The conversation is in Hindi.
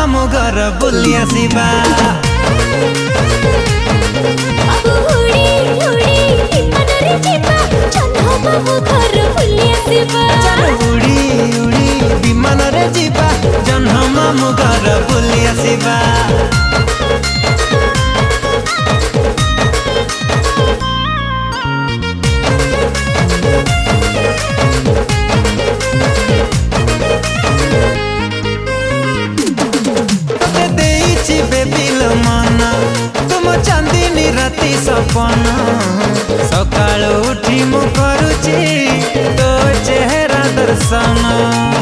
मामू घर बुली आसिबा। उड़ी उड़ी विमान रे जीवा जन्ह मामू घर बुली आसिबा। तुम चांदनी राति सपना सकाल उठी मु करुची तो चेहरा दर्शन।